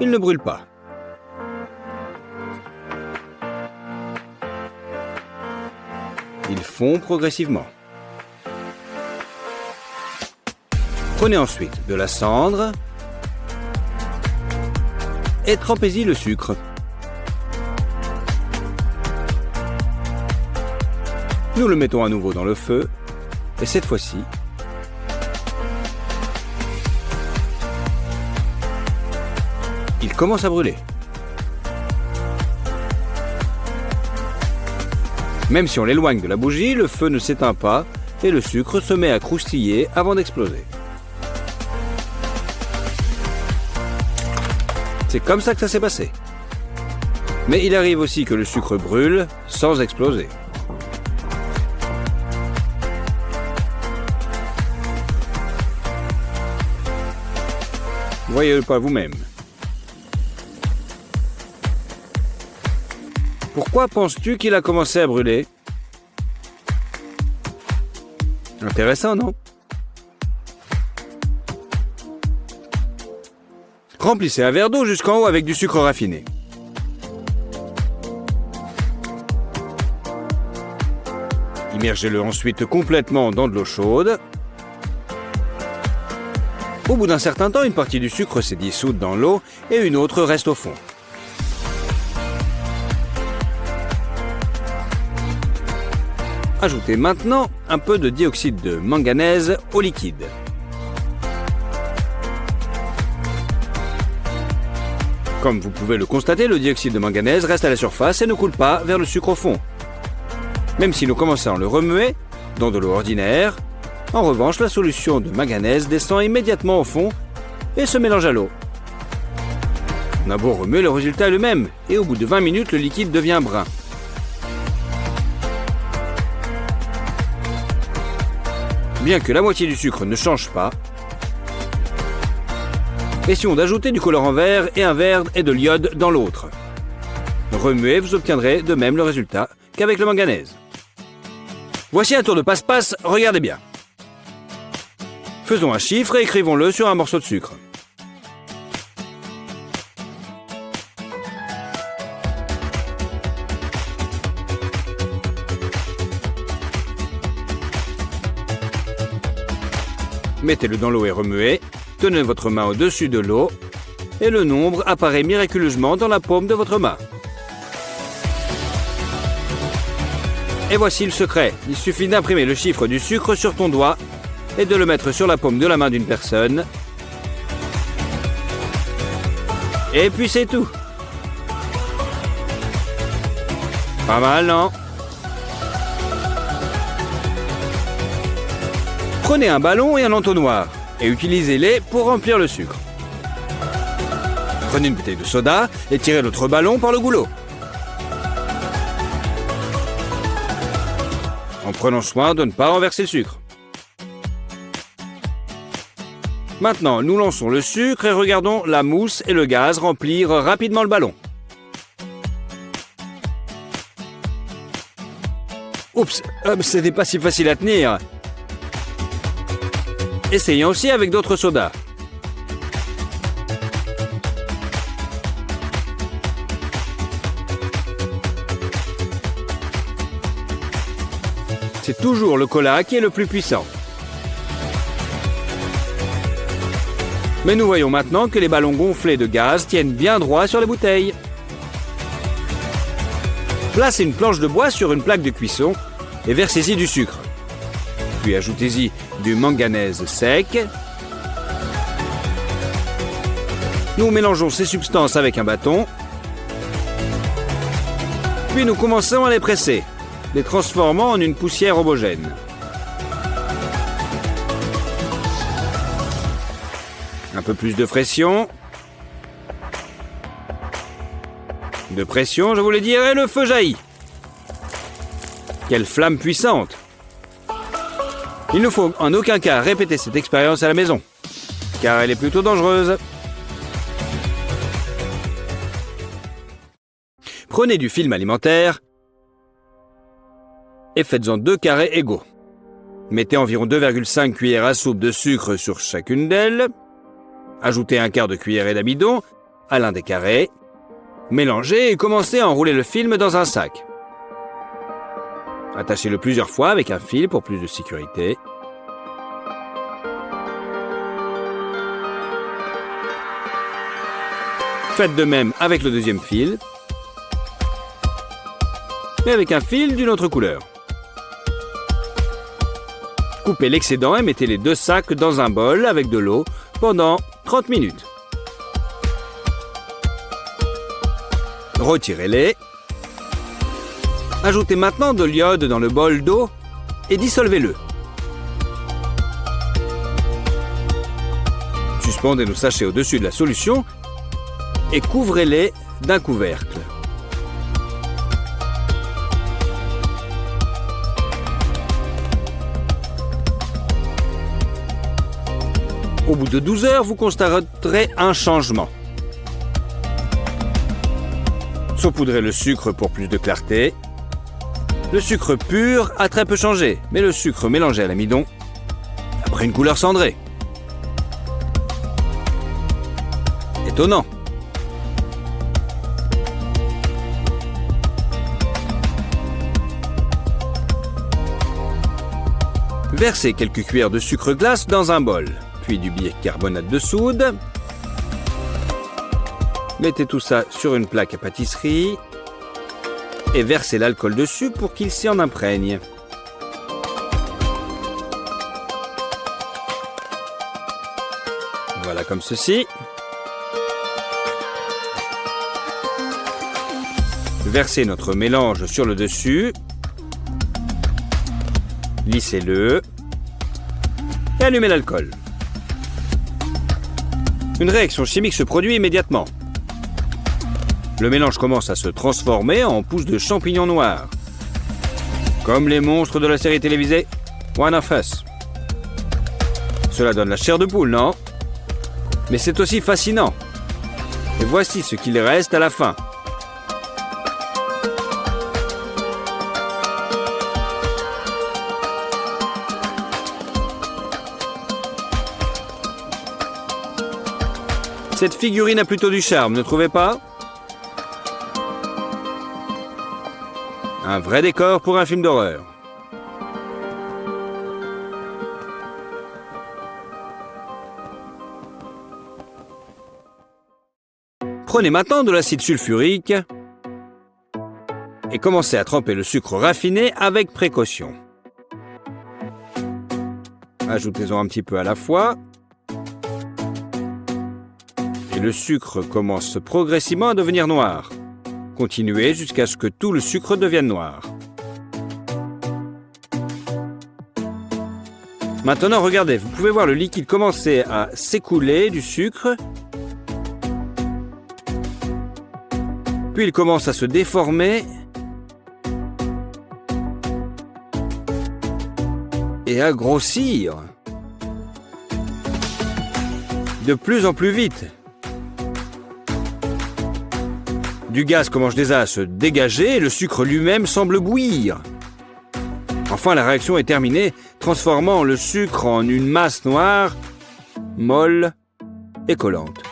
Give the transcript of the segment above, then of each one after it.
il ne brûle pas. Il fond progressivement. Prenez ensuite de la cendre et trempez-y le sucre. Nous le mettons à nouveau dans le feu et cette fois-ci, il commence à brûler. Même si on l'éloigne de la bougie, le feu ne s'éteint pas et le sucre se met à croustiller avant d'exploser. C'est comme ça que ça s'est passé. Mais il arrive aussi que le sucre brûle sans exploser. Voyez-le pas vous-même. Pourquoi penses-tu qu'il a commencé à brûler? Intéressant, non? Remplissez un verre d'eau jusqu'en haut avec du sucre raffiné. Immergez-le ensuite complètement dans de l'eau chaude. Au bout d'un certain temps, une partie du sucre s'est dissoute dans l'eau et une autre reste au fond. Ajoutez maintenant un peu de dioxyde de manganèse au liquide. Comme vous pouvez le constater, le dioxyde de manganèse reste à la surface et ne coule pas vers le sucre au fond. Même si nous commençons à le remuer dans de l'eau ordinaire, en revanche, la solution de manganèse descend immédiatement au fond et se mélange à l'eau. On a beau remuer, le résultat est le même, et au bout de 20 minutes, le liquide devient brun. Bien que la moitié du sucre ne change pas, essayons d'ajouter du colorant vert et un verre et de l'iode dans l'autre. Remuez, vous obtiendrez de même le résultat qu'avec le manganèse. Voici un tour de passe-passe, regardez bien. Faisons un chiffre et écrivons-le sur un morceau de sucre. Mettez-le dans l'eau et remuez. Tenez votre main au-dessus de l'eau et le nombre apparaît miraculeusement dans la paume de votre main. Et voici le secret. Il suffit d'imprimer le chiffre du sucre sur ton doigt et de le mettre sur la paume de la main d'une personne. Et puis c'est tout. Pas mal, non? Prenez un ballon et un entonnoir et utilisez-les pour remplir le sucre. Prenez une bouteille de soda et tirez l'autre ballon par le goulot. En prenant soin de ne pas renverser le sucre. Maintenant, nous lançons le sucre et regardons la mousse et le gaz remplir rapidement le ballon. Oups, ce n'était pas si facile à tenir. Essayons aussi avec d'autres sodas. C'est toujours le cola qui est le plus puissant. Mais nous voyons maintenant que les ballons gonflés de gaz tiennent bien droit sur les bouteilles. Placez une planche de bois sur une plaque de cuisson et versez-y du sucre. Puis ajoutez-y du manganèse sec. Nous mélangeons ces substances avec un bâton. Puis nous commençons à les presser, les transformant en une poussière homogène. Un peu plus de pression. De pression, je voulais dire, et le feu jaillit. Quelle flamme puissante! Il ne faut en aucun cas répéter cette expérience à la maison, car elle est plutôt dangereuse. Prenez du film alimentaire et faites-en 2 carrés égaux. Mettez environ 2,5 cuillères à soupe de sucre sur chacune d'elles. Ajoutez un quart de cuillerée d'amidon à l'un des carrés. Mélangez et commencez à enrouler le film dans un sac. Attachez-le plusieurs fois avec un fil pour plus de sécurité. Faites de même avec le deuxième fil, mais avec un fil d'une autre couleur. Coupez l'excédent et mettez les 2 sacs dans un bol avec de l'eau pendant 30 minutes. Retirez-les. Ajoutez maintenant de l'iode dans le bol d'eau et dissolvez-le. Suspendez nos sachets au-dessus de la solution et couvrez-les d'un couvercle. Au bout de 12 heures, vous constaterez un changement. Saupoudrez le sucre pour plus de clarté. Le sucre pur a très peu changé, mais le sucre mélangé à l'amidon a pris une couleur cendrée. Étonnant. Versez quelques cuillères de sucre glace dans un bol, puis du bicarbonate de soude. Mettez tout ça sur une plaque à pâtisserie et versez l'alcool dessus pour qu'il s'y en imprègne. Voilà comme ceci. Versez notre mélange sur le dessus. Lissez-le et allumez l'alcool. Une réaction chimique se produit immédiatement. Le mélange commence à se transformer en pousses de champignons noirs. Comme les monstres de la série télévisée One of Us. Cela donne la chair de poule, non? Mais c'est aussi fascinant. Et voici ce qu'il reste à la fin. Cette figurine a plutôt du charme, ne trouvez pas? Un vrai décor pour un film d'horreur. Prenez maintenant de l'acide sulfurique et commencez à tremper le sucre raffiné avec précaution. Ajoutez-en un petit peu à la fois. Et le sucre commence progressivement à devenir noir. Continuez jusqu'à ce que tout le sucre devienne noir. Maintenant, regardez, vous pouvez voir le liquide commencer à s'écouler du sucre. Puis il commence à se déformer et à grossir de plus en plus vite. Du gaz commence déjà à se dégager et le sucre lui-même semble bouillir. Enfin, la réaction est terminée, transformant le sucre en une masse noire, molle et collante.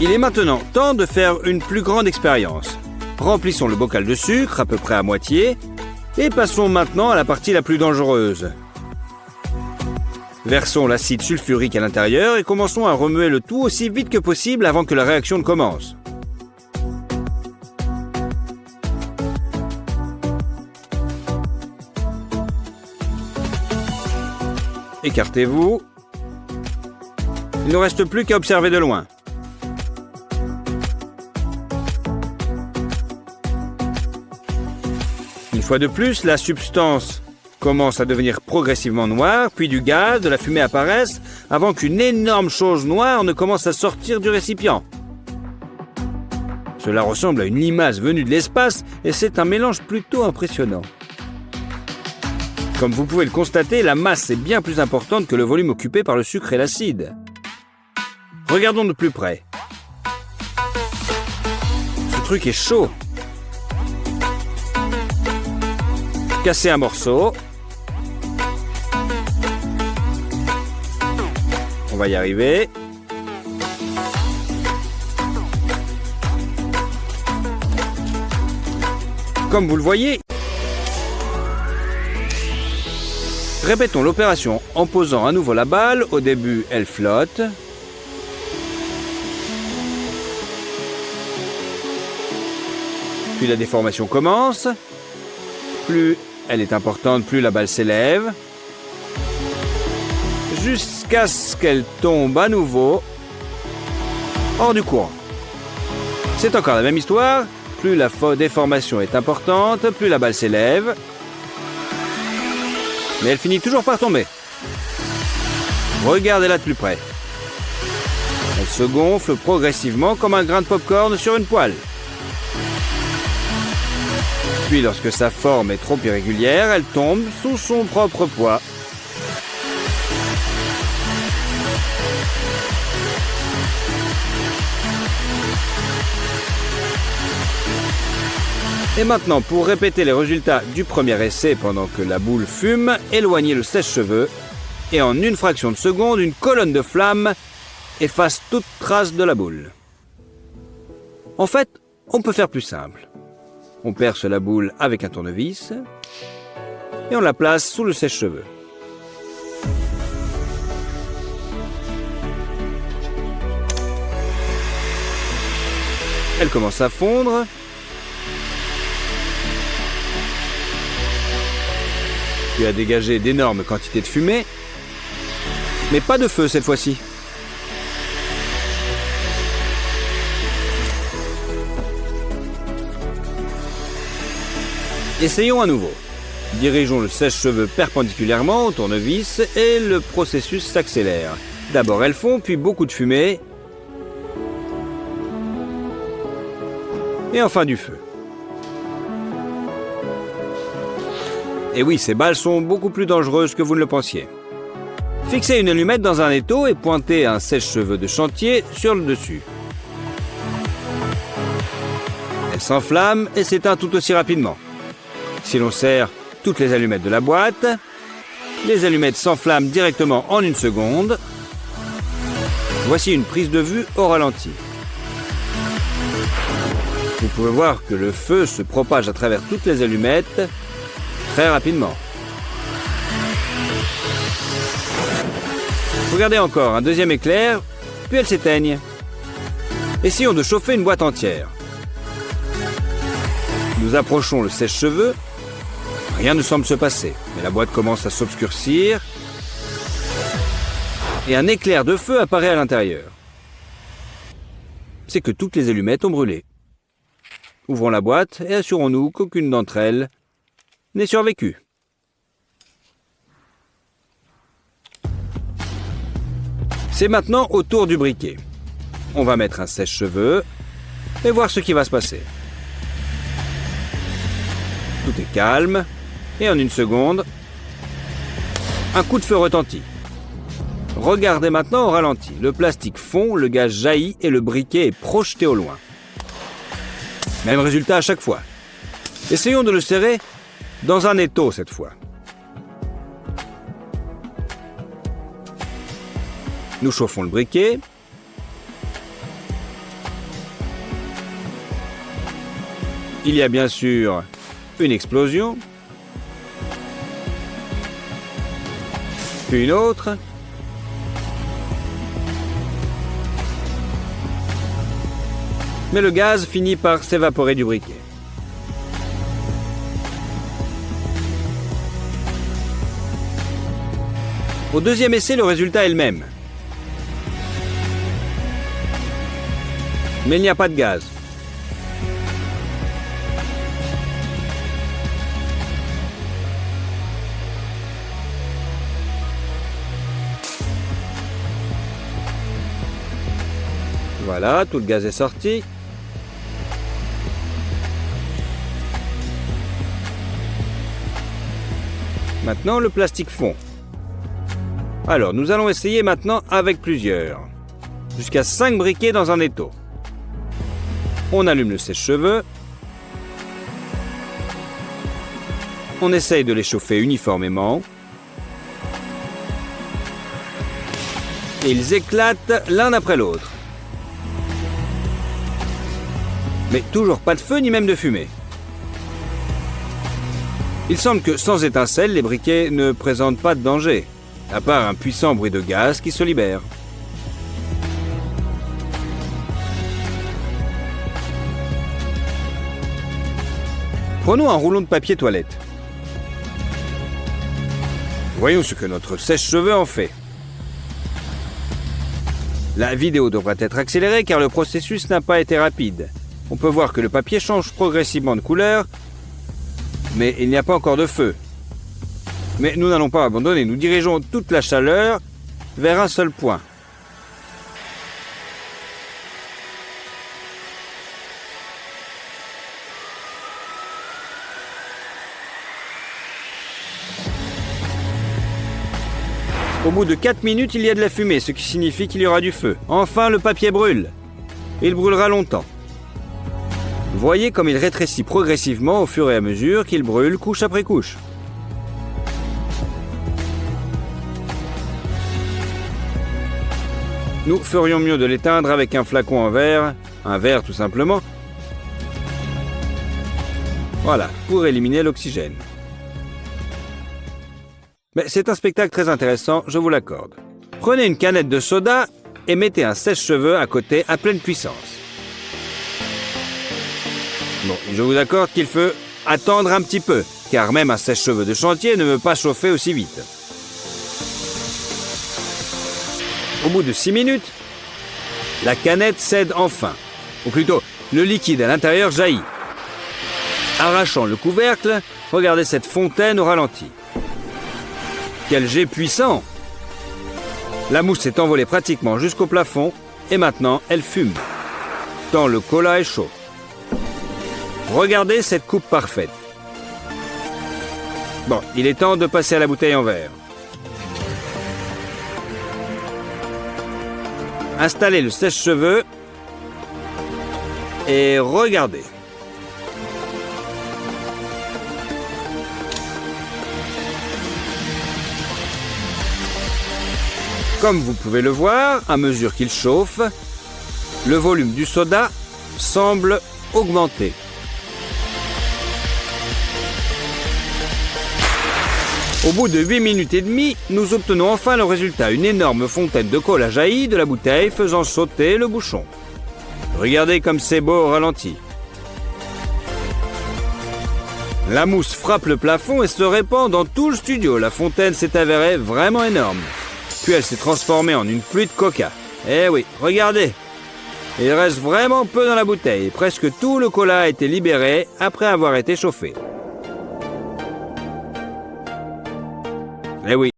Il est maintenant temps de faire une plus grande expérience. Remplissons le bocal de sucre à peu près à moitié et passons maintenant à la partie la plus dangereuse. Versons l'acide sulfurique à l'intérieur et commençons à remuer le tout aussi vite que possible avant que la réaction ne commence. Écartez-vous. Il ne reste plus qu'à observer de loin. Une fois de plus, la substance commence à devenir progressivement noire, puis du gaz, de la fumée apparaissent, avant qu'une énorme chose noire ne commence à sortir du récipient. Cela ressemble à une limace venue de l'espace, et c'est un mélange plutôt impressionnant. Comme vous pouvez le constater, la masse est bien plus importante que le volume occupé par le sucre et l'acide. Regardons de plus près. Ce truc est chaud. Casser un morceau. On va y arriver. Comme vous le voyez, répétons l'opération en posant à nouveau la balle. Au début, elle flotte. Puis la déformation commence. Plus elle est importante, plus la balle s'élève. Jusqu'à ce qu'elle tombe à nouveau hors du courant. C'est encore la même histoire. Plus la déformation est importante, plus la balle s'élève. Mais elle finit toujours par tomber. Regardez-la de plus près. Elle se gonfle progressivement comme un grain de pop-corn sur une poêle. Puis lorsque sa forme est trop irrégulière, elle tombe sous son propre poids. Et maintenant, pour répéter les résultats du premier essai pendant que la boule fume, éloignez le sèche-cheveux et en une fraction de seconde, une colonne de flammes efface toute trace de la boule. En fait, on peut faire plus simple. On perce la boule avec un tournevis et on la place sous le sèche-cheveux. Elle commence à fondre. Puis à dégager d'énormes quantités de fumée, mais pas de feu cette fois-ci. Essayons à nouveau. Dirigeons le sèche-cheveux perpendiculairement au tournevis et le processus s'accélère. D'abord elles fond, puis beaucoup de fumée. Et enfin du feu. Et oui, ces balles sont beaucoup plus dangereuses que vous ne le pensiez. Fixez une allumette dans un étau et pointez un sèche-cheveux de chantier sur le dessus. Elle s'enflamme et s'éteint tout aussi rapidement. Si l'on serre toutes les allumettes de la boîte, les allumettes s'enflamment directement en une seconde. Voici une prise de vue au ralenti. Vous pouvez voir que le feu se propage à travers toutes les allumettes très rapidement. Regardez encore, un deuxième éclair, puis elles s'éteignent. Essayons de chauffer une boîte entière. Nous approchons le sèche-cheveux. Rien ne semble se passer, mais la boîte commence à s'obscurcir et un éclair de feu apparaît à l'intérieur. C'est que toutes les allumettes ont brûlé. Ouvrons la boîte et assurons-nous qu'aucune d'entre elles n'ait survécu. C'est maintenant au tour du briquet. On va mettre un sèche-cheveux et voir ce qui va se passer. Tout est calme et en une seconde, un coup de feu retentit. Regardez maintenant au ralenti. Le plastique fond, le gaz jaillit et le briquet est projeté au loin. Même résultat à chaque fois. Essayons de le serrer dans un étau cette fois. Nous chauffons le briquet. Il y a bien sûr une explosion. Puis une autre. Mais le gaz finit par s'évaporer du briquet. Au deuxième essai, le résultat est le même. Mais il n'y a pas de gaz. Voilà, tout le gaz est sorti. Maintenant, le plastique fond. Alors, nous allons essayer maintenant avec plusieurs. Jusqu'à 5 briquets dans un étau. On allume le sèche-cheveux. on essaye de les chauffer uniformément. Et ils éclatent l'un après l'autre. Mais toujours pas de feu ni même de fumée. Il semble que sans étincelles, les briquets ne présentent pas de danger, à part un puissant bruit de gaz qui se libère. Prenons un rouleau de papier toilette. Voyons ce que notre sèche-cheveux en fait. La vidéo devrait être accélérée car le processus n'a pas été rapide. On peut voir que le papier change progressivement de couleur, mais il n'y a pas encore de feu. Mais nous n'allons pas abandonner, nous dirigeons toute la chaleur vers un seul point. Au bout de 4 minutes, il y a de la fumée, ce qui signifie qu'il y aura du feu. Enfin, le papier brûle. Il brûlera longtemps. Voyez comme il rétrécit progressivement au fur et à mesure qu'il brûle couche après couche. Nous ferions mieux de l'éteindre avec un flacon en verre, un verre tout simplement. Voilà, pour éliminer l'oxygène. Mais c'est un spectacle très intéressant, je vous l'accorde. Prenez une canette de soda et mettez un sèche-cheveux à côté à pleine puissance. Bon, je vous accorde qu'il faut attendre un petit peu, car même un sèche-cheveux de chantier ne veut pas chauffer aussi vite. Au bout de 6 minutes, la canette cède enfin. Ou plutôt, le liquide à l'intérieur jaillit. Arrachant le couvercle, regardez cette fontaine au ralenti. Quel jet puissant! La mousse s'est envolée pratiquement jusqu'au plafond et maintenant elle fume. Tant le cola est chaud. Regardez cette coupe parfaite. Bon, il est temps de passer à la bouteille en verre. Installez le sèche-cheveux et regardez. Comme vous pouvez le voir, à mesure qu'il chauffe, le volume du soda semble augmenter. Au bout de 8 minutes et demie, nous obtenons enfin le résultat, une énorme fontaine de cola jaillit de la bouteille faisant sauter le bouchon. Regardez comme c'est beau au ralenti. La mousse frappe le plafond et se répand dans tout le studio. La fontaine s'est avérée vraiment énorme. Puis elle s'est transformée en une pluie de coca. Eh oui, regardez. Il reste vraiment peu dans la bouteille. Presque tout le cola a été libéré après avoir été chauffé. Eh oui.